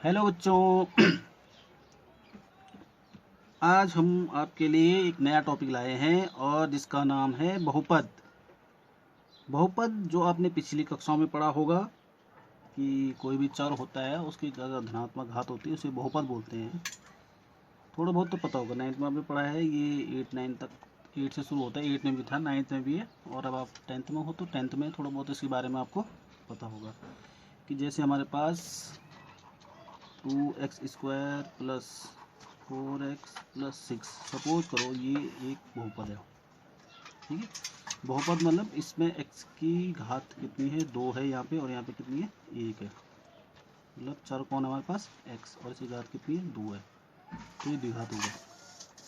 Hello बच्चों। आज हम आपके लिए एक नया टॉपिक लाए हैं और जिसका नाम है बहुपद। बहुपद जो आपने पिछली कक्षाओं में पढ़ा होगा कि कोई भी चर होता है उसकी अगर धनात्मक घात होती है उसे बहुपद बोलते हैं। थोड़ा बहुत तो पता होगा, 9th में आपने पढ़ा है। ये 8 9 तक, 8 से शुरू होता है, 8 में भी था, 9th में भी है, और अब आप 10th में हो तो 10th में थोड़ा बहुत इसके बारे में आपको पता होगा कि जैसे हमारे पास 2x² plus 4x plus 6, suppose करो ये एक बहुपद है। ठीक है, बहुपद मतलब इसमें x की घात कितनी है, 2 है यहाँ पे, और यहाँ पे कितनी है, 1 है। मतलब चर कौन है हमारे पास, x, और इसकी घात कितनी है, 2 है। तो ये द्विघात होगा।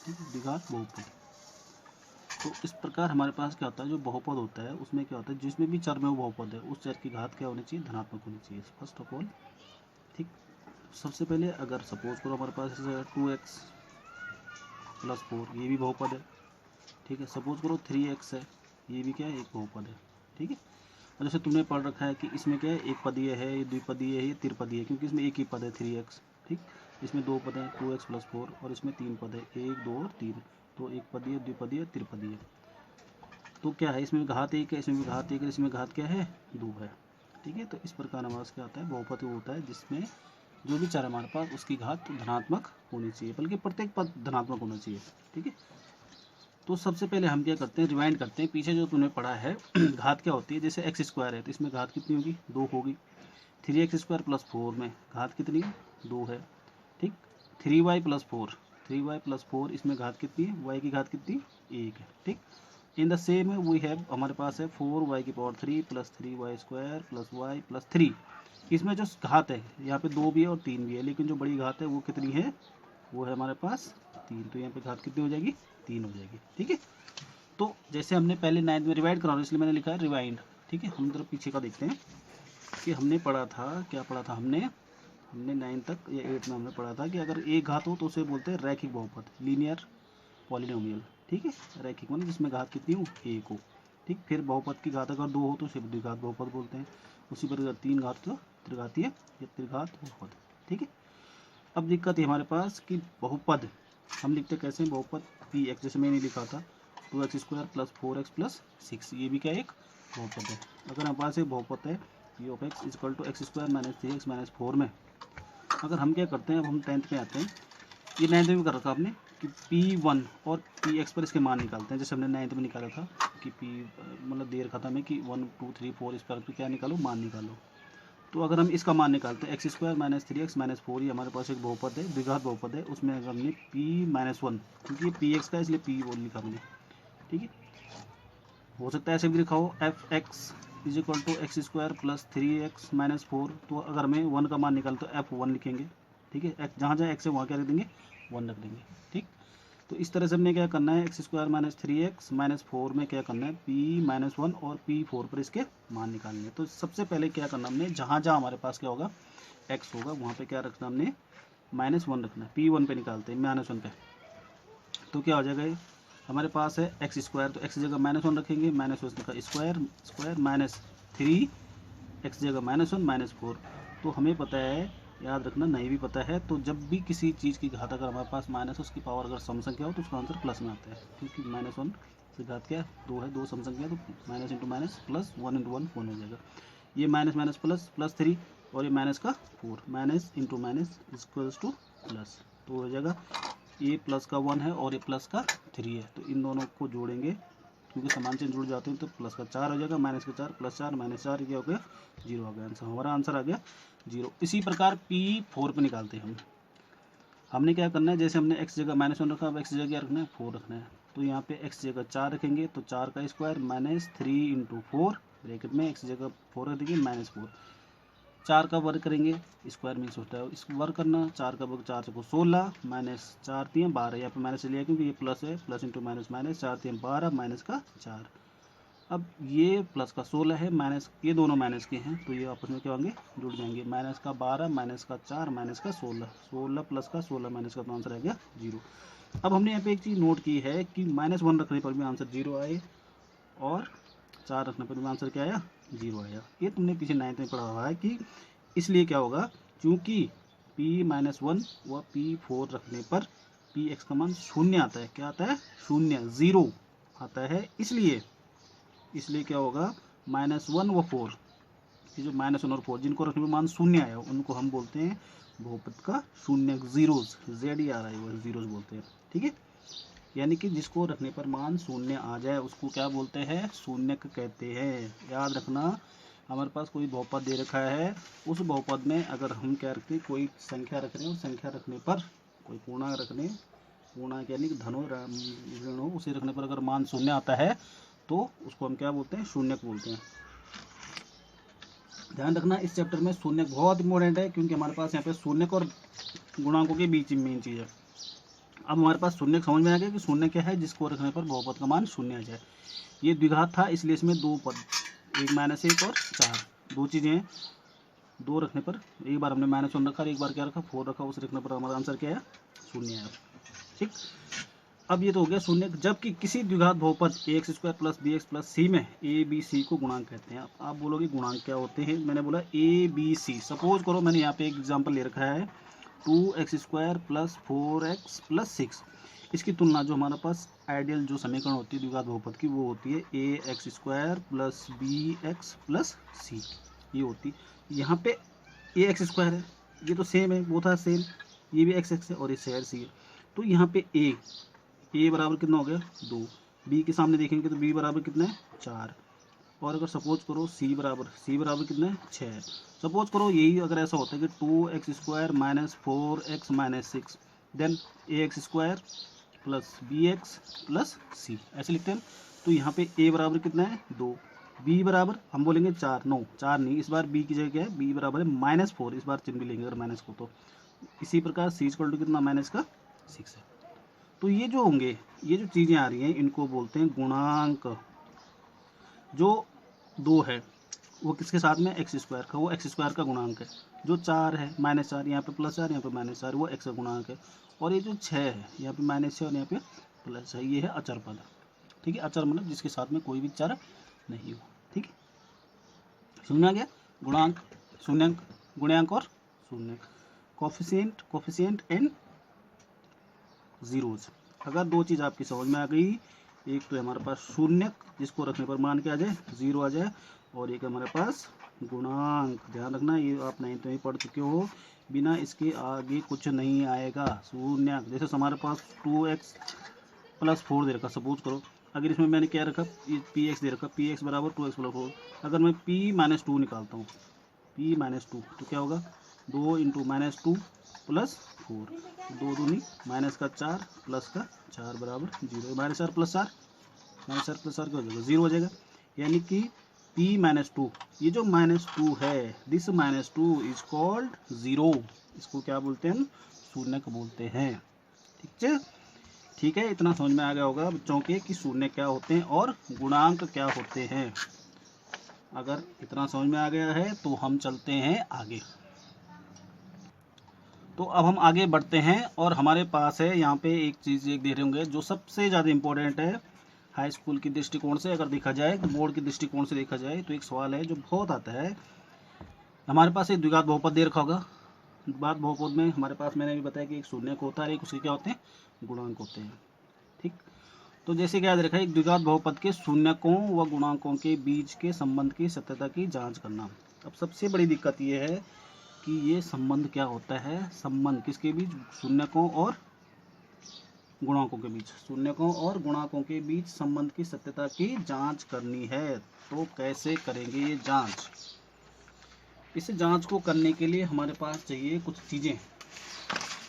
ठीक है, द्विघात बहुपद। तो इस प्रकार हमारे पास क्या होता है, जो बहुपद होता है उसमें क्या होता है, जिसमें भी चर में वो बहुपद है उस चर की घात क्या होनी चाहिए, धनात्मक होनी चाहिए फर्स्ट ऑफ ऑल। ठीक, सबसे पहले अगर सपोज करो हमारे पास 2x प्लस 4, ये भी बहुपद है। ठीक है, सपोज करो 3x है, ये भी क्या है, एक बहुपद है। ठीक है, और जैसे तुमने पढ़ रखा है कि इसमें क्या है, एक पदीय है, ये द्विपदीय है, ये त्रिपदीय है, क्योंकि इसमें एक ही पद है 3x। ठीक, इसमें 2 पद हैं 2x प्लस 4, और इसमें 3 पद है 1 2 और 3। तो एक पदीय, द्विपदीय, त्रिपदीय। तो क्या है, इसमें घात 1 है, इसमें भी घात 1 है, इसमें घात क्या है, 2 है। ठीक है, तो इस प्रकार हमारे पास क्या होता है, बहुपद वो होता है जिसमें जो भी चर हमारे पास उसकी घात धनात्मक होनी चाहिए, बल्कि प्रत्येक पद धनात्मक होना चाहिए। ठीक है, तो सबसे पहले हम क्या करते हैं, रिवाइंड करते हैं पीछे जो तूने पढ़ा है। घात क्या होती है, जैसे x² है तो इसमें घात कितनी होगी, 2 होगी। 3x² प्लस 4 में घात कितनी है, 2 है। ठीक, 3y प्लस 4, 3y प्लस 4 इसमें घात कितनी है, y की घात कितनी, 1 है। ठीक, in the same we have, हमारे पास है 4y³ plus 3y² plus y plus 3। इसमें जो घात है यहाँ पे 2 भी है और 3 भी है, लेकिन जो बड़ी घात है वो कितनी है, वो है हमारे पास 3। तो यहाँ पे घात कितनी हो जाएगी, 3 हो जाएगी। ठीक है, तो जैसे हमने पहले 9th में रिवाइंड करा, इसलिए मैंने लिखा है रिवाइंड। ठीक है, हम जरा पीछे का देखते हैं कि हमने पढ़ा था, क्या पढ़ा था हमने 9 तक या 8 में हमने पढ़ा था कि अगर एक घात हो तो उसे बोलते हैं रैखिक बहुपद, लीनियर पॉलिनोमियल। ठीक है, रैखिक मतलब जिसमें घात कितनी हो, 1 हो। ठीक, फिर बहुपद की घात अगर 2 हो तो उसे द्विघात बहुपद बोलते हैं। उसी प्रकार 3 घात तो त्रिघातीय या त्रिघात बहुपद। ठीक है, अब दिक्कत है हमारे पास कि बहुपद हम लिखते कैसे, बहुपद px, जैसे मैंने लिखा था 2x² प्लस 4x प्लस 6, ये भी क्या एक बहुपद है। अगर हमारे पास एक बहुपद है p of x equal to x² minus 3x minus 4 में, अगर हम क्या करते हैं, अब हम 10th में आते हैं, ये 9th में भी कर रखा आपने कि P1 और Px पर इसके मान निकालते हैं। जैसे हमने 9th में निकाला था कि P मतलब दे रखा था हमें कि 1 2 3 4 इस पर क्या निकालो, मान निकालो। तो अगर हम इसका मान निकालते हैं x² माइनस 3x माइनस 4, ये हमारे पास एक बहुपद है, द्विघात बहुपद है। उसमें अगर हमने P-1, क्योंकि ये Px का इसलिए P बोल लिखा मैंने। ठीक है, हो सकता है ऐसे भी लिखा हो fx is equal to x² plus 3x minus 4। तो अगर हमें 1 का मान निकाल तो f1 लिखेंगे। ठीक है, जहाँ जहाँ x है वहाँ क्या रख देंगे, 1 रख देंगे। ठीक, तो इस तरह से हमने क्या करना है, x² माइनस 3x माइनस 4 में क्या करना है, P-1 और P4 पर इसके मान निकालने। तो सबसे पहले क्या करना हमने, जहाँ जहाँ हमारे पास क्या होगा, x होगा, वहाँ पे क्या रखना हमने, -1 रखना है। P1 पे निकालते हैं -1 पे, तो क्या हो जाएगा, ये हमारे पास है x², तो x जगह -1 रखेंगे, -1 का स्क्वायर माइनस 3 x जगह -1 माइनस 4। तो हमें पता है, याद रखना नहीं भी पता है, तो जब भी किसी चीज़ की घात अगर हमारे पास माइनस, उसकी पावर अगर सम संख्या हो तो उसका आंसर प्लस में आता है, क्योंकि -1 से घात क्या है, 2 है, 2 सम संख्या, तो minus into minus plus 1 into 1 1 हो जाएगा। ये माइनस माइनस प्लस प्लस 3, और ये माइनस का 4, minus into minus equals two plus, तो हो जाएगा ये प्लस का 1 है और ये प्लस का 3 है। तो इन दोनों को जोड़ेंगे, क्योंकि समान चिन्ह जुड़ जाते हैं, तो प्लस का 4 हो जाएगा, माइनस का 4 प्लस 4 माइनस 4, क्या हो गया, 0 आ गया आंसर, हमारा आंसर आ गया 0। इसी प्रकार P4 पे निकालते हैं हमने क्या करना है, जैसे हमने x जगह -1 रखा, अब x जगह क्या रखना है, 4 रखना है। तो यहाँ पे x जगह 4 रखेंगे, तो 4 का स्क्वायर माइनस 3 इंटू 4 ब्रैकेट में x जगह 4 रख देंगे, -4। 4 का वर्ग करेंगे, स्क्वायर मीन्स होता है इस वर्ग करना, 4 का वर्ग 4 को 16 माइनस 4 3 12, यहाँ पे माइनस लिया क्योंकि ये प्लस है, plus into minus minus, 4 3 12 minus का 4। अब ये प्लस का 16 है, माइनस, ये दोनों माइनस के हैं, तो ये आपस में क्या होंगे, जुड़ जाएंगे। माइनस का 12 माइनस का 4 माइनस का 16, 16 प्लस का 16 माइनस का, तो आंसर आ गया 0। अब हमने यहाँ पे एक चीज़ नोट की है कि -1 रखने पर भी आंसर 0 आए, और 4 रखने पर भी आंसर क्या आया, 0 आया। ये तुमने पीछे 9th में पढ़ा हुआ है कि इसलिए क्या होगा, क्योंकि p-1 व p4 रखने पर px का मान शून्य आता है। क्या आता है? शून्य, 0 आता है। इसलिए क्या होगा, -1 व 4, ये जो -1 और 4 जिनको रखने पर मान शून्य आया उनको हम बोलते हैं बहुपद का शून्यक, जीरोज, जेड ही आ रहा है वो जीरोज बोलते हैं। ठीक है, यानी कि जिसको रखने पर मान शून्य आ जाए उसको क्या बोलते हैं? शून्यक कहते हैं। याद रखना, हमारे पास कोई बहुपद दे रखा है, उस बहुपद में अगर हम क्या रखते हैं, कोई संख्या रख रहे हैं, उस संख्या रखने पर कोई पूर्णांक रख रहे हैं, पूर्णांक यानी कि धन हो ऋण हो, उसे रखने पर अगर मान शून्य आता है तो उसको हम क्या बोलते हैं? शून्यक बोलते हैं। ध्यान रखना, इस चैप्टर में शून्यक बहुत इंपॉर्टेंट है, क्योंकि हमारे पास यहाँ पे शून्यक और गुणांकों के बीच मेन चीज़ है। अब हमारे पास शून्यक समझ में आ गया कि शून्य क्या है, जिसको रखने पर बहुपद का मान शून्य आ जाए। ये द्विघात था, इसलिए इसमें दो पद, एक -1 और 4, दो चीज़ें हैं। दो रखने पर एक बार हमने -1 रखा, एक बार क्या रखा, 4 रखा, उसे रखने पर हमारा आंसर क्या है? शून्य है। ठीक, अब ये तो हो गया शून्य। जबकि किसी द्विघात बहुपद ax² + bx + c में a b c को गुणांक कहते हैं। आप बोलोगे गुणांक क्या होते हैं? मैंने बोला a b c। सपोज करो मैंने यहाँ पे एक एग्जांपल ले रखा है 2x² + 4x + 6। इसकी तुलना जो हमारे पास आइडियल जो समीकरण होती है द्विघात बहुपद की, वो होती है ax² + bx + c। ये होती, यहाँ पे ax² है, ये तो सेम है, वो था सेम, ये भी x है और ये शेयर c है। तो यहाँ पे a बराबर कितना हो गया? 2। b के सामने देखेंगे तो b बराबर कितना है? 4। और अगर सपोज करो c बराबर कितना है? 6। सपोज करो यही अगर ऐसा होता है कि 2x² - 4x - 6 then ax² + bx + c, ऐसे लिखते हैं। तो यहाँ पे a बराबर कितना है? 2। b बराबर हम बोलेंगे 4, नो 4 नहीं, इस बार b की जगह क्या है? b बराबर है -4, इस बार चिन्ह भी लेंगे अगर माइनस को तो। इसी प्रकार c = कितना? -6 है। तो ये जो होंगे, ये जो चीज़ें आ रही हैं, इनको बोलते हैं गुणांक। जो 2 है वो किसके साथ में? x² का, वो x² का गुणांक है। जो 4 है, -4, यहाँ पे +4, यहाँ पे -4, वो x का गुणांक है। और ये जो 6 है, यहाँ पे -6 और यहाँ पे +6, ये है अचर पद। ठीक है, अचर मतलब जिसके साथ में कोई भी चर नहीं हो। ठीक है, समझ में आ गया? गुणांक, शून्यंक, गुण्यांक और शून्यंक, कोफिशिएंट एंड जीरोज। अगर दो चीज़ आपकी समझ में आ गई, एक तो हमारे पास शून्यक जिसको रखने पर मान क्या आ जाए? 0 आ जाए, और एक हमारे पास गुणांक। ध्यान रखना, ये आप नहीं तो ही पढ़ चुके हो, बिना इसके आगे कुछ नहीं आएगा। शून्यक जैसे हमारे पास 2x + 4 दे रखा, सपोज करो अगर इसमें मैंने क्या रखा, px दे रखा, px बराबर 2x + 4। अगर मैं p-2 निकालता हूँ, p-2 तो क्या होगा? 2 × -2 + 4, 2 दूनी -4 +4 बराबर 0। -4 + 4, -4 + 4 क्या हो जाएगा? 0 हो जाएगा। यानी कि p-2, ये जो -2 है, दिस -2 इज कॉल्ड 0। इसको क्या बोलते हैं? शून्यक बोलते हैं। ठीक है, इतना समझ में आ गया होगा बच्चों के कि शून्य क्या होते हैं और गुणांक क्या होते हैं। अगर इतना समझ में आ गया है तो हम चलते हैं आगे। तो अब हम आगे बढ़ते हैं, और हमारे पास है यहाँ पे एक चीज़ एक दे रहे होंगे जो सबसे ज़्यादा इम्पोर्टेंट है हाई स्कूल की दृष्टिकोण से। अगर देखा जाए, बोर्ड की दृष्टिकोण से देखा जाए, तो एक सवाल है जो बहुत आता है। हमारे पास एक द्विघात बहुपद दे रखा होगा। द्विघात बहुपद में हमारे पास मैंने भी बताया कि एक शून्यक होता है, एक उसके क्या होते हैं? गुणांक होते हैं। ठीक, तो जैसे क्या याद रखा है, एक द्विघात बहुपद के शून्यकों व गुणांकों के बीच के संबंध की सत्यता की जाँच करना। अब सबसे बड़ी दिक्कत ये है कि ये संबंध क्या होता है? संबंध किसके बीच? शून्यकों और गुणांकों के बीच। शून्यकों और गुणांकों के बीच संबंध की सत्यता की जांच करनी है। तो कैसे करेंगे ये जांच? इस जांच को करने के लिए हमारे पास चाहिए कुछ चीज़ें।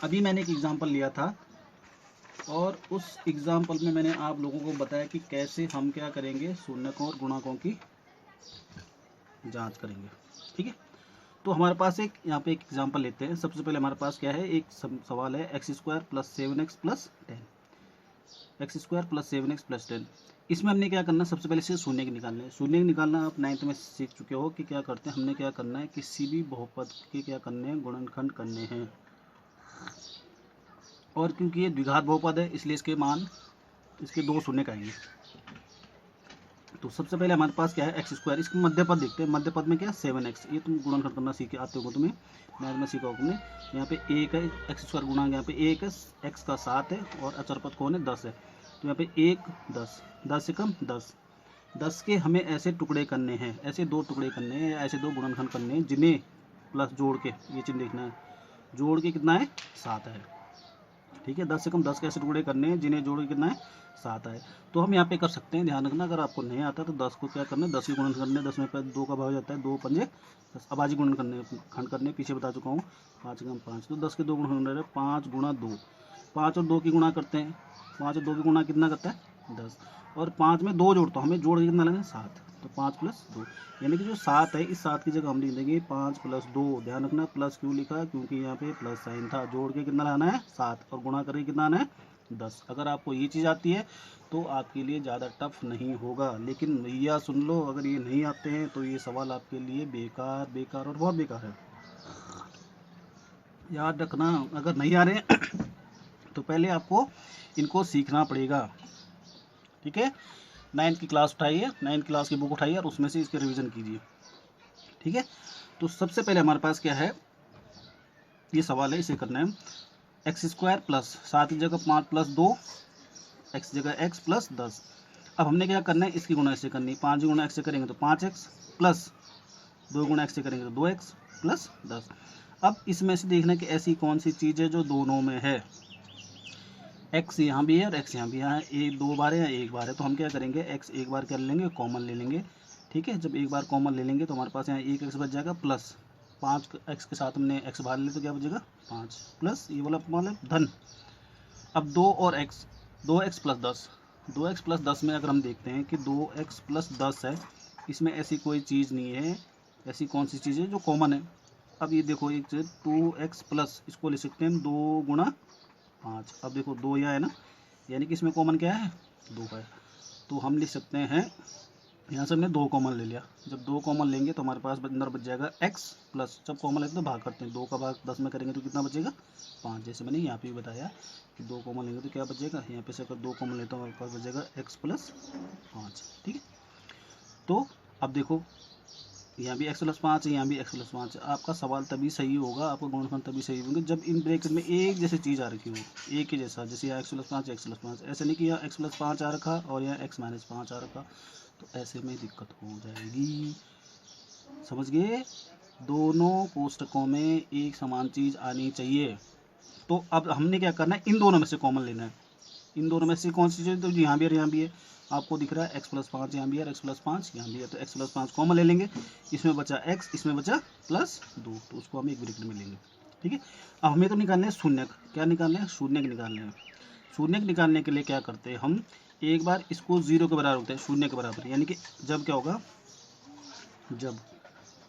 अभी मैंने एक एग्जांपल लिया था, और उस एग्जांपल में मैंने आप लोगों को बताया कि कैसे हम क्या करेंगे, शून्यकों और गुणांकों की जांच करेंगे। ठीक है, तो हमारे पास एक यहाँ पे एक एग्जांपल लेते हैं। सबसे पहले हमारे पास क्या है, एक सवाल है x² + 7x + 10, x² + 7x + 10। इसमें हमने क्या करना, सबसे पहले से शून्य निकालना है। शून्य निकालना आप 9th में सीख चुके हो कि क्या करते हैं। हमने क्या करना है, किसी भी बहुपद के क्या करने हैं, गुणनखंड करने हैं। और क्योंकि ये द्विघात बहुपद है, इसलिए इसके मान, इसके 2 शून्य आएंगे। तो सबसे पहले हमारे पास क्या है एक्स स्क्वायर, इसके मध्य पद देखते हैं। मध्य पद में क्या 7x, ये तुम गुणनखंड करना सीखे आते हो तुम्हें, मैथ में सीखा होगा तुमने। यहाँ पे एक है एक्स स्क्वायर गुणांक, यहाँ पे एक है, एक्स का 7 है और अचर पद कौन है 10 है। तो यहाँ पे 1 10, 10 से कम 10, 10 के हमें ऐसे टुकड़े करने हैं, ऐसे दो टुकड़े करने हैं या ऐसे दो गुणनखंड करने हैं जिन्हें प्लस जोड़ के, ये चिन्ह देखना है, जोड़ के कितना है 7 है। ठीक है, 10 से कम 10 के ऐसे टुकड़े करने हैं जिन्हें जोड़ के कितना है 7 है। तो हम यहाँ पे कर सकते हैं, ध्यान रखना अगर आपको नहीं आता तो 10 को क्या करना है 10 की गुणन करने, 10 में 2 का भाग हो जाता है, 2 पंजे 10, अबाजी गुणन करने खंड करने, पीछे बता चुका हूँ 5 कम 5, तो 10 के 2 गुण होने 5 गुणा 2, 5 और 2 की गुणा करते हैं, 5 और 2 की गुणा कितना करता है 10, और 5 में 2 जोड़ता हूँ, हमें जोड़ के कितना लेना है 7, तो 5 प्लस 2, यानी कि जो 7 है इस 7 की जगह हम लिख देंगे 5 प्लस 2। ध्यान रखना प्लस क्यों लिखा, क्योंकि यहाँ पे प्लस साइन था, जोड़ के कितना लाना है 7 और गुणा करके कितना आना है 10। अगर आपको ये चीज़ आती है तो आपके लिए ज़्यादा टफ नहीं होगा, लेकिन भैया सुन लो, अगर ये नहीं आते हैं तो ये सवाल आपके लिए बेकार बेकार और बहुत बेकार है। याद रखना अगर नहीं आ रहे तो पहले आपको इनको सीखना पड़ेगा। ठीक है, 9th की क्लास उठाइए, 9th क्लास की बुक उठाइए और उसमें से इसके रिवीजन कीजिए। ठीक है, तो सबसे पहले हमारे पास क्या है, ये सवाल है, इसे करना है एक्स स्क्वायर प्लस 7 की जगह 5 प्लस 2, एक्स जगह एक्स प्लस 10। अब हमने क्या करना है, इसकी गुणा इससे करनी है, 5 गुणा एक्स से करेंगे तो 5x प्लस 2 गुणा एक्स से करेंगे तो 2x प्लस 10। अब इसमें से देखना कि ऐसी कौन सी चीज़ है जो दोनों में है, x यहाँ भी है और x यहाँ भी है, एक 2 बार है या 1 बार है, तो हम क्या करेंगे x एक बार क्या ले लेंगे, कॉमन ले लेंगे। ठीक है, जब एक बार कॉमन ले लेंगे तो हमारे पास यहाँ 1x बच जाएगा, प्लस 5x के साथ हमने x बाहर ले तो क्या बचेगा 5, प्लस ये वाला मतलब धन। अब 2 और x, 2x plus 10, 2x plus 10 में अगर हम देखते हैं कि 2x प्लस 10 है, इसमें ऐसी कोई चीज़ नहीं है, ऐसी कौन सी चीज़ है जो कॉमन है। अब ये देखो एक 2x प्लस, इसको ले सकते हैं 2 गुणा 5, अब देखो 2 यहाँ है ना, यानी कि इसमें कॉमन क्या है 2 है, तो हम लिख सकते हैं, यहाँ से हमने 2 कॉमन ले लिया, जब 2 कॉमन लेंगे तो हमारे पास अंदर बच जाएगा x प्लस, जब कॉमन लेते हैं तो भाग करते हैं, 2 का भाग 10 में करेंगे तो कितना बचेगा 5, जैसे मैंने यहाँ पे भी बताया कि 2 कॉमन लेंगे तो क्या बचेगा, यहाँ पे से अगर 2 कॉमन लेता हूँ हमारे पास बचेगा x प्लस 5। ठीक है, तो अब देखो यहाँ भी x प्लस 5 है, यहाँ भी x प्लस 5 है। आपका सवाल तभी सही होगा, आपका गुणनखंड तभी सही होंगे जब इन ब्रैकेट में एक जैसी चीज़ आ रखी हो, एक ही जैसा, जैसे यहाँ x प्लस 5 x प्लस 5, ऐसा नहीं कि यहाँ x प्लस 5 आ रखा और यहाँ x माइनस 5 आ रखा, तो ऐसे में दिक्कत हो जाएगी। समझ गए, दोनों कोष्टकों में एक समान चीज़ आनी चाहिए। तो अब हमने क्या करना है, इन दोनों में से कॉमन लेना है, इन दोनों में से कौन सी चीज़, तो यहाँ भी और यहाँ भी है, आपको दिख रहा है x प्लस 5 यहाँ भी है, x प्लस 5 यहाँ भी है, तो x प्लस 5 कॉमन ले लेंगे, इसमें बचा x, इसमें बचा प्लस 2, तो उसको हम एक ब्रैकेट में लेंगे। ठीक है, अब हमें तो निकालने हैं शून्यक, क्या निकालना है शून्यक निकालने हैं। शून्यक निकालने के लिए क्या करते हैं हम, एक बार इसको 0 के बराबर रखते हैं, शून्य के बराबर, यानी कि जब क्या होगा, जब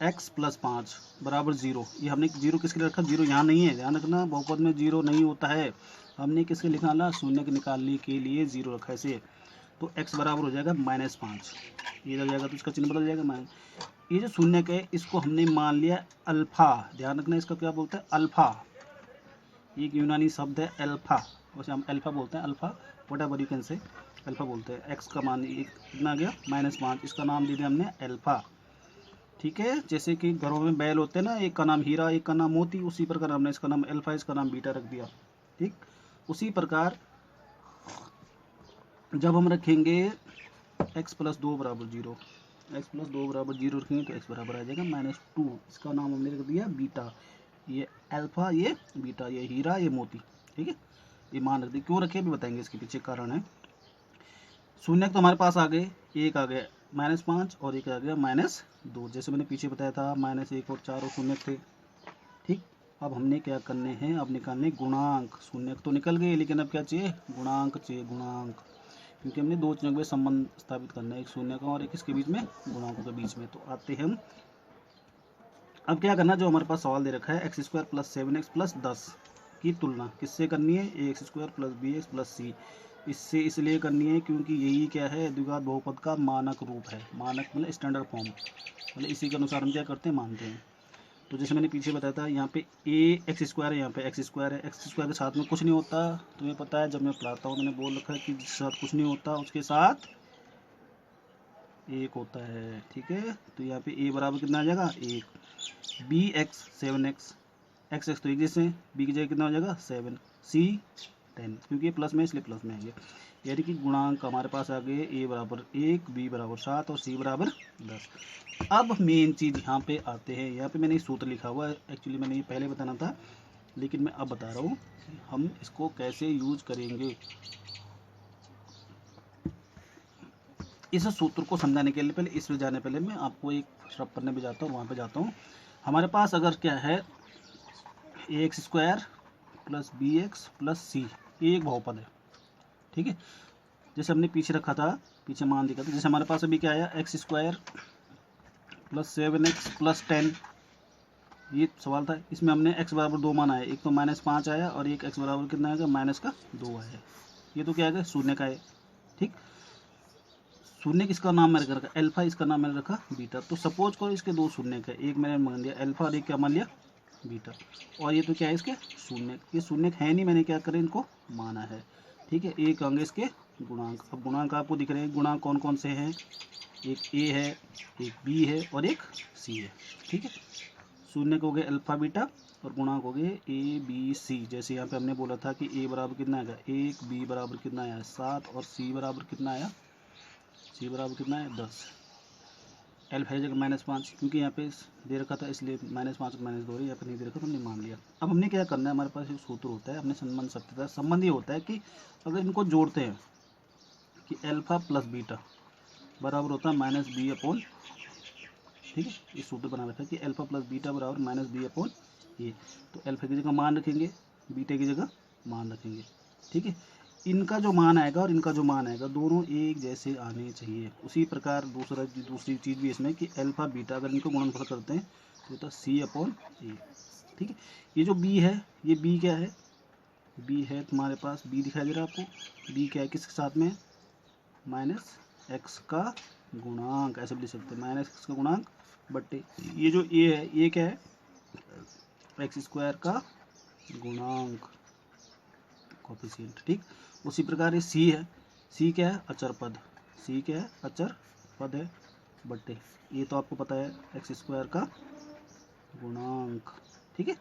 x प्लस 5 बराबर 0, ये हमने 0 किसके लिए रखा, 0 यहाँ नहीं है, ध्यान रखना बहुपद में 0 नहीं होता है, हमने किसके निकाला, शून्य के निकालने के लिए 0 रखा है इसे, तो x बराबर हो जाएगा -5, ये लग जाएगा तो इसका चिन्ह बदल जाएगा माइनस। ये जो शून्य है इसको हमने मान लिया अल्फा, ध्यान रखना इसका क्या बोलते हैं अल्फा, ये एक यूनानी शब्द है अल्फा, वैसे हम अल्फा बोलते हैं, alpha what ever you can say, alpha बोलते हैं। x का मान कितना आ गया -5, इसका नाम दे दिया हमने अल्फा। ठीक है, जैसे कि घरों में बैल होते हैं ना, एक का नाम हीरा एक का नाम मोती, उसी प्रकार हमने इसका नाम अल्फा इसका नाम बीटा रख दिया। ठीक, उसी प्रकार जब हम रखेंगे x प्लस 2 बराबर 0, x प्लस 2 बराबर 0 रखेंगे तो x बराबर आ जाएगा -2, इसका नाम हमने रख दिया बीटा, ये अल्फा ये बीटा, ये हीरा ये मोती। ठीक है, ये मान रख दिए, क्यों रखे अभी बताएंगे, इसके पीछे कारण है। शून्य तो हमारे पास आ गए, एक आ गया -5 और एक आ गया -2, जैसे मैंने पीछे बताया था -1 और 4 और शून्य थे। ठीक, अब हमने क्या करने हैं, अब निकालने गुणांक, शून्य तो निकल गए लेकिन अब क्या चाहिए, गुणांक चाहिए, गुणांक, क्योंकि हमने दो चिन्हों के संबंध स्थापित करना है, एक शून्य का और एक इसके बीच में गुणांकों के बीच में। तो आते हैं हम, अब क्या करना, जो हमारे पास सवाल दे रखा है x square plus 7x plus 10 की तुलना किससे करनी है, x square plus bx plus c, इससे इसलिए करनी है क्योंकि यही क्या है, द्विघात बहुपद का मानक रूप है, मानक मतलब स्टैंडर्ड फॉर्म, मतलब इसी के अनुसार हम क्या करते हैं, मानते हैं। तो जैसे मैंने पीछे बताया था, यहाँ पे ए एक्स स्क्वायर है, यहाँ पे एक्स स्क्वायर है, एक्स स्क्वायर के साथ में कुछ नहीं होता, तुम्हें पता है जब मैं पढ़ाता हूँ मैंने बोल रखा है कि जिसके साथ कुछ नहीं होता उसके साथ 1 होता है। ठीक है, तो यहाँ पे a बराबर कितना आ जाएगा 1, B x 7x, x x तो एक जैसे, बी की जगह कितना हो जाएगा 7, सी 10, क्योंकि ये प्लस में इसलिए प्लस में है। यानी कि गुणांक हमारे पास आ गए a बराबर 1, b बराबर 7 और c बराबर 10। अब मेन चीज़ यहाँ पे आते हैं, यहाँ पे मैंने सूत्र लिखा हुआ है, एक्चुअली मैंने ये पहले बताना था लेकिन मैं अब बता रहा हूँ कि हम इसको कैसे यूज करेंगे। इस सूत्र को समझाने के लिए पहले इस पे जाने पहले मैं आपको एक शब्द पढ़ने पे जाता हूँ, वहाँ पे जाता हूँ। हमारे पास अगर क्या है x square plus b x plus c, ये एक बहुपद है। ठीक है, जैसे हमने पीछे रखा था, पीछे मान दिखा था, जैसे हमारे पास अभी क्या आया x square plus 7x plus 10, ये सवाल था। इसमें हमने x बराबर 2 मान आया, एक तो -5 आया और एक x बराबर कितना आएगा -2 आया। ये तो क्या आएगा शून्य का है। ठीक, शून्य किसका नाम मैंने रखा अल्फा, इसका नाम मैंने रखा बीटा। तो सपोज करो इसके दो शून्य का, एक मैंने मान लिया अल्फा और एक क्या मान लिया बीटा, और ये तो क्या है इसके शून्य, ये शून्य है नहीं, मैंने क्या करें इनको माना है। ठीक है, एक होंगे इसके गुणांक। अब गुणांक आपको दिख रहे हैं, गुणांक कौन कौन से हैं, एक ए है, एक बी है और एक सी है। ठीक है, शून्य हो गए अल्फा बीटा और गुणांक हो गए ए बी सी। जैसे यहाँ पे हमने बोला था कि ए बराबर कितना आएगा 1, बी बराबर कितना आया 7 और सी बराबर कितना आया, सी बराबर कितना है 10। अल्फा है जगह -5, क्योंकि यहाँ पे दे रखा था इसलिए -5 और -2 यहाँ पे नहीं दे रखा तो हमने मान लिया। अब हमने क्या करना है, हमारे पास एक सूत्र होता है, हमने संबंध सत्यता संबंध ये होता है कि अगर इनको जोड़ते हैं कि अल्फा प्लस बीटा बराबर होता है -b/, ठीक है, ये सूत्र बना रखा है कि अल्फा प्लस बीटा बराबर -b/a। तो अल्फा की जगह मान रखेंगे, बीटा की जगह मान रखेंगे। ठीक है, इनका जो मान आएगा और इनका जो मान आएगा दोनों एक जैसे आने चाहिए। उसी प्रकार दूसरी चीज़ भी इसमें कि अल्फा बीटा अगर इनको गुणनफल करते हैं तो होता है c/a। ठीक है, ये जो b है, ये b क्या है, b है तुम्हारे पास, b दिखाई दे रहा है आपको, b क्या है किसके साथ में -x का गुणांक, ऐसे भी लिख सकते हैं -x का गुणांक बट्टे ये जो a है, ये क्या है एक्स स्क्वायर का गुणांक कोफिशिएंट। ठीक, उसी प्रकार ये c है, c क्या है अचर पद, c क्या है अचर पद है बट्टे ये तो आपको पता है एक्स स्क्वायर का गुणांक। ठीक है,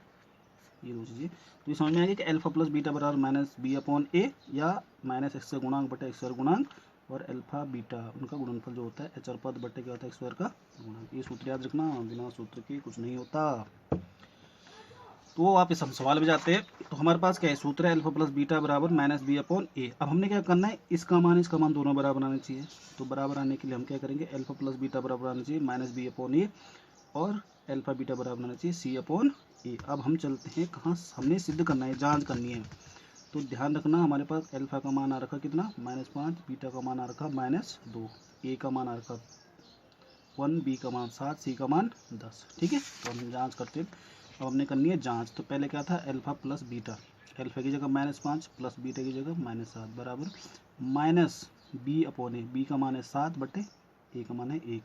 ये दो चीज़ें तो ये समझ में आएगी कि अल्फा प्लस बीटा बराबर -b/a या -x का गुणांक बटे x स्क्वायर गुणांक और अल्फा बीटा उनका गुणनफल जो होता है अचर पद बटे क्या होता है x स्क्वायर का गुणांक। ये सूत्र याद रखना, बिना सूत्र के कुछ नहीं होता। तो आप इस हम सवाल में जाते हैं, तो हमारे पास क्या है सूत्र है अल्फा प्लस बीटा बराबर -b/a। अब हमने क्या करना है, इसका मान दोनों बराबर आने चाहिए। तो बराबर आने के लिए हम क्या करेंगे, अल्फा प्लस बीटा बराबर आना चाहिए -b/a और अल्फा बीटा बराबर आना चाहिए c/a। अब हम चलते हैं कहाँ, हमने सिद्ध करना है, जांच करनी है। तो ध्यान रखना हमारे पास अल्फा का मान आ रखा कितना -5, बीटा का मान आ रखा -2, ए का मान आ रखा 1, बी का मान 7, सी का मान 10। ठीक है, तो हम जांच करते हैं। अब हमने करनी है जांच। तो पहले क्या था अल्फा प्लस बीटा, अल्फा की जगह -5 प्लस बीटा की जगह -7 बराबर -b/a, बी का मान है 7 बटे ए का मान है 1।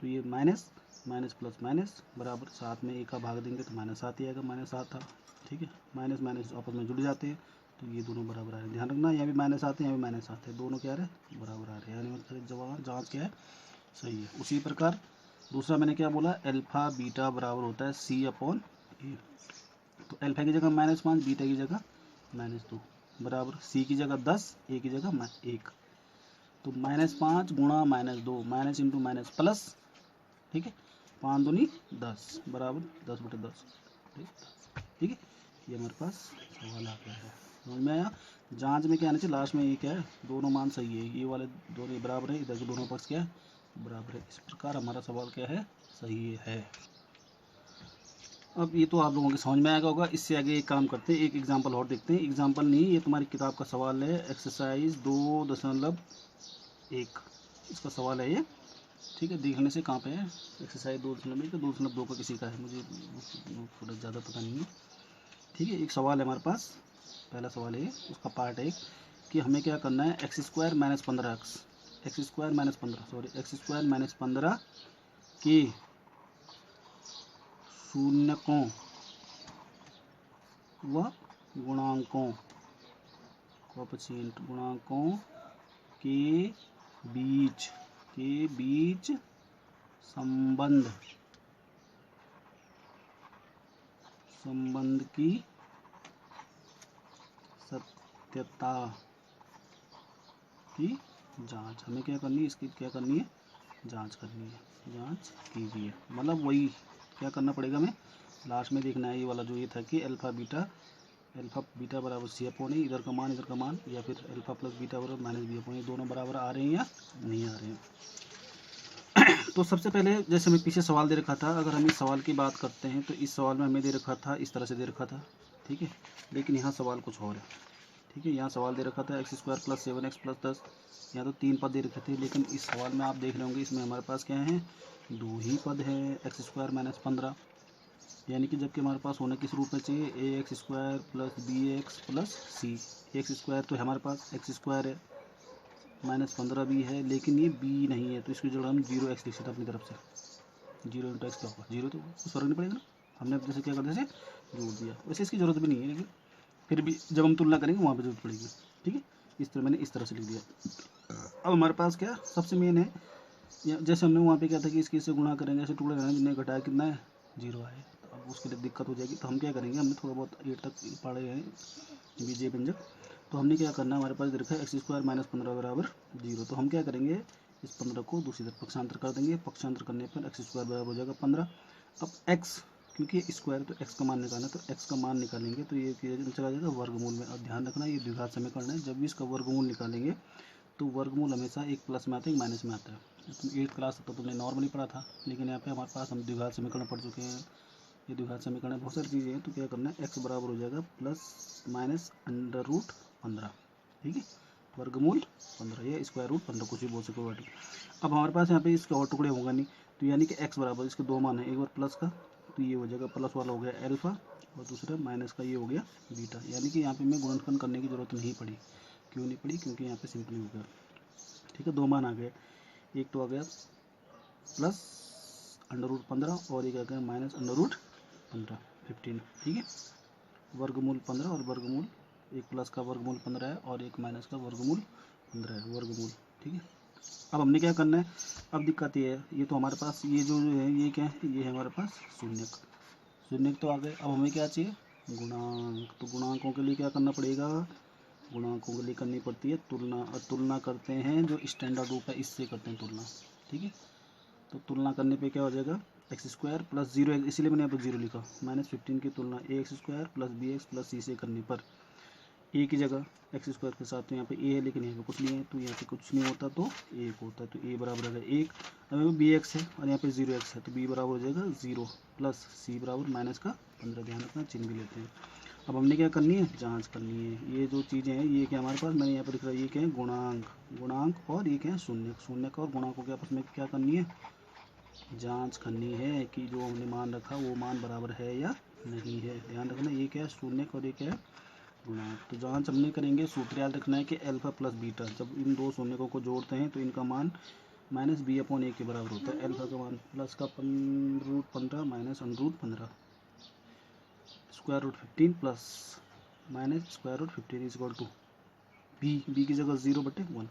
तो ये माइनस माइनस प्लस माइनस बराबर 7 में 1 का भाग देंगे तो -7 ही आएगा, -7 था। ठीक है, माइनस माइनस आपस में जुड़ जाते हैं तो ये दोनों बराबर आ रहे हैं। ध्यान रखना यहाँ भी -7 है, यहाँ भी -7 है, दोनों क्या आ रहे हैं बराबर आ रहे हैं, यानी मतलब जवाब जाँच क्या है सही है। उसी प्रकार दूसरा मैंने क्या बोला अल्फा बीटा बराबर होता है c/a। तो अल्फा की जगह -5, बीटा की जगह -2 बराबर c की जगह 10, a की जगह 1। तो -5 गुणा -2, माइनस इंटू माइनस प्लस। ठीक है, 5 दूनी 10 बराबर 10/10। ठीक है, ये हमारे पास सवाल आ गया है, समझ में आया। जांच में क्या आना चाहिए लास्ट में, ये क्या है दोनों मान सही है, ये वाले दोनों बराबर है, इधर के दोनों पक्ष क्या है बराबर है। इस प्रकार हमारा सवाल क्या है सही है। अब ये तो आप लोगों के समझ में आएगा होगा। इससे आगे एक काम करते हैं, एक एग्जांपल और देखते हैं। एग्जांपल नहीं, ये तुम्हारी किताब का सवाल है, एक्सरसाइज 2.1 इसका सवाल है ये। ठीक है, देखने से कहाँ पे है एक्सरसाइज 2.1 का 2.2 का किसी का है, मुझे थोड़ा ज़्यादा पता नहीं है। ठीक है, एक सवाल है हमारे पास, पहला सवाल है उसका पार्ट है कि हमें क्या करना है एक्स स्क्वायर माइनस 15 के शून्यकों व गुणांकों कोएफिशिएंट गुणांकों के बीच के बीच संबंध की सत्यता की जांच। हमें क्या करनी है, इसकी क्या करनी है, जांच करनी है। जांच कीजिए मतलब वही क्या करना पड़ेगा, हमें लास्ट में देखना है ये वाला जो ये था कि अल्फा बीटा बराबर सी अपॉन ए, इधर का मान या फिर अल्फा प्लस बीटा बराबर माइनस बी अपॉन ए, दोनों बराबर आ रहे हैं या नहीं आ रहे हैं। तो सबसे पहले जैसे हमें पीछे सवाल दे रखा था, अगर हम इस सवाल की बात करते हैं तो इस सवाल में हमें दे रखा था, इस तरह से दे रखा था, ठीक है। लेकिन यहाँ सवाल कुछ और है, ठीक है। यहाँ सवाल दे रखा था x square plus 7x plus 10, यहाँ तो 3 पद दे रखे थे। लेकिन इस सवाल में आप देख रहे होंगे इसमें हमारे पास क्या है, 2 ही पद है, एक्स स्क्वायर माइनस 15, यानी कि जबकि हमारे पास होना किस रूप में चाहिए, a x square plus b x plus c. X square तो हमारे पास एक्स स्क्वायर है, माइनस 15 भी है, लेकिन ये बी नहीं है, तो इसकी जगह हम 0x लिख सकते अपनी तरफ से। 0 इंटू एक्स क्या होगा, 0, तो कुछ फर्क नहीं पड़ेगा ना, हमने अपने से क्या कर दिया, जोड़ दिया। वैसे इसकी ज़रूरत भी नहीं है, लेकिन फिर भी जब हम तुलना करेंगे वहाँ पर जरूरत पड़ेगी, ठीक है। इस तरह मैंने इस तरह से लिख दिया। अब हमारे पास क्या सबसे मेन है, जैसे हमने वहाँ पे क्या था कि इसकी से गुणा करेंगे, ऐसे टुकड़े करेंगे, जिन्हें घटाया कितना है, 0 आए, तो अब उसके लिए दिक्कत हो जाएगी। तो हम क्या करेंगे, हमने थोड़ा बहुत 8 तक पढ़े हैं बीजे व्यंजक, तो हमने क्या करना, हमारे पास देखा है एक्स स्क्वायर माइनस 15 बराबर 0, तो हम क्या करेंगे, इस 15 को दूसरी तरफ पक्षांतर कर देंगे, पक्षांतर करने पर एक्स स्क्वायर बराबर हो जाएगा 15। अब एक्स, क्योंकि स्क्वायर तो एक्स का मान निकालना है, तो एक्स का मान निकालेंगे तो ये चला जाएगा वर्गमूल में। अब ध्यान रखना ये द्विघात समीकरण है, जब भी इसका वर्गमूल निकालेंगे तो वर्गमूल हमेशा एक प्लस में आता है, एक माइनस में आता है। तुम 8th क्लास तक तो तुमने नॉर्मली पढ़ा था, लेकिन यहाँ पे हमारे पास हम द्विघात समीकरण पढ़ चुके हैं। ये द्विघात समीकरण बहुत सारी चीज़ें हैं, तो क्या करना है, एक्स बराबर हो जाएगा प्लस माइनस अंडर रूट 15, ठीक है, वर्गमूल 15 या स्क्वायर रूट 15, कुछ भी बोल सको बाटी। अब हमारे पास यहाँ पे इसके और टुकड़े होगा नहीं, तो यानी कि एक्स बराबर इसके 2 मान है, एक बार प्लस का तो ये हो जाएगा, प्लस वाला हो गया एल्फा, और दूसरा माइनस का ये हो गया बीटा, यानी कि यहाँ पे मैं गुणनखंड करने की जरूरत नहीं पड़ी। क्यों नहीं पड़ी, क्योंकि यहाँ पे सिंपली हो गया, ठीक है। 2 मान आ गए, एक तो आ गया प्लस अंडर रूट 15 और एक आ गया माइनस अंडर रूट 15, 15, ठीक है। वर्गमूल 15 और वर्गमूल, एक प्लस का वर्गमूल 15 है और एक माइनस का वर्गमूल 15 है, वर्गमूल, ठीक है। अब हमने क्या करना है, अब दिक्कत ये है, ये तो हमारे पास ये जो है ये क्या है, ये है हमारे पास शून्यक तो आ गए। अब हमें क्या चाहिए, गुणांक, तो गुणांकों के लिए क्या करना पड़ेगा, गुणांकों के लिए करनी पड़ती है तुलना, और तुलना करते हैं जो स्टैंडर्ड रूप है इससे करते हैं तुलना, ठीक है। तो तुलना करने पे क्या हो जाएगा, एक्स स्क्वायर प्लस 0, इसीलिए मैंने यहाँ पर 0 लिखा, माइनस 15 की तुलना a x square plus b x plus c से करने पर ए की जगह एक्स स्क्वायर के साथ तो यहाँ पे ए है, लेकिन यहाँ पे कुछ नहीं है, तो यहाँ पे कुछ नहीं होता तो 1 होता है, तो ए बराबर है 1। अब बी एक्स है और यहाँ पे 0x है, तो बी बराबर हो जाएगा 0 प्लस सी बराबर माइनस का 15, ध्यान रखना चिन्ह भी लेते हैं। अब हमने क्या करनी है, जांच करनी है। ये जो चीज़ें हैं ये क्या हमारे पास, मैंने यहाँ पर लिख रहा है, ये क्या है, गुणांक और ये क्या है, शून्यक और गुणांकों के आपस में क्या करनी है, जांच करनी है कि जो हमने मान रखा वो मान बराबर है या नहीं है। ध्यान रखना ये क्या है, शून्यक और ये क्या है, गुणांक। तो जांच हमने करेंगे, सूत्र याद रखना है कि अल्फा प्लस बीटा, जब इन दो शून्यकों को जोड़ते हैं तो इनका मान माइनस बी अपॉन ए के बराबर होता है। अल्फा का मान प्लस का root 15 minus under root 15, square root 15 plus minus square root 15 is equal to B की जगह 0/1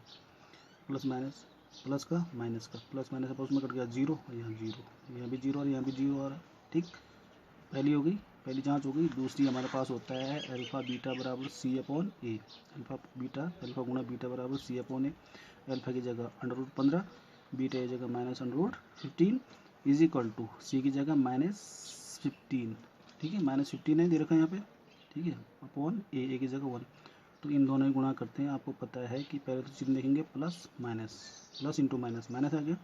प्लस माइनस, प्लस का माइनस का, प्लस माइनस आपस में कट गया 0, और यहाँ 0, यहाँ भी 0 और यहाँ भी 0 आ रहा है, ठीक। पहली हो गई, पहली जांच हो गई। दूसरी हमारे पास होता है अल्फ़ा बीटा बराबर सी अपॉन ए, अल्फ़ा गुणा बीटा बराबर सी अपॉन ए, अल्फ़ा की जगह अंडर रूट 15, बीटा की जगह minus under root 15 is equal to c की जगह -15, ठीक है, -15 है दे रखा है यहाँ पे, ठीक है, अपॉन ए की जगह 1। तो इन दोनों ही गुणा करते हैं, आपको पता है कि पहले तो चिन्ह देखेंगे plus minus, plus into minus, minus आ गया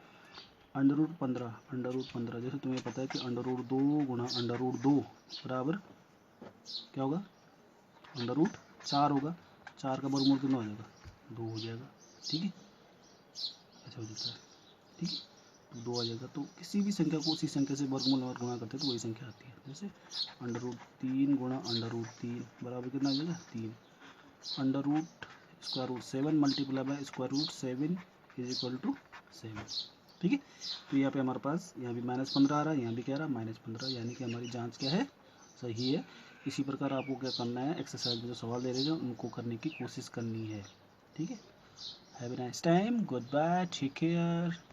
अंडर रूट 15, जैसे तुम्हें पता है कि अंडर रूट 2 गुणा अंडर रूट 2 बराबर क्या होगा, अंडर रूट 4 होगा, 4 का वर्गमूल कितना हो जाएगा, 2 हो जाएगा, ठीक है, ऐसा हो जाता है, ठीक है, तो 2 आ जाएगा। तो किसी भी संख्या को उसी संख्या से वर्गमूल और गुणा करते हैं तो वही संख्या आती है। जैसे अंडर रूट 3 गुणा अंडर रूट 3 बराबर कितना आ जाएगा, 3, under root square root 7 multiply by square root 7 is equal to 7, ठीक है। तो यहाँ पे हमारे पास यहाँ भी -15 आ रहा है, यहाँ भी क्या आ रहा है -15, यानी कि हमारी जांच क्या है, सही है। इसी प्रकार आपको क्या करना है, एक्सरसाइज में जो सवाल दे रहे हैं उनको करने की कोशिश करनी है, ठीक है। Have a nice time, goodbye, take care.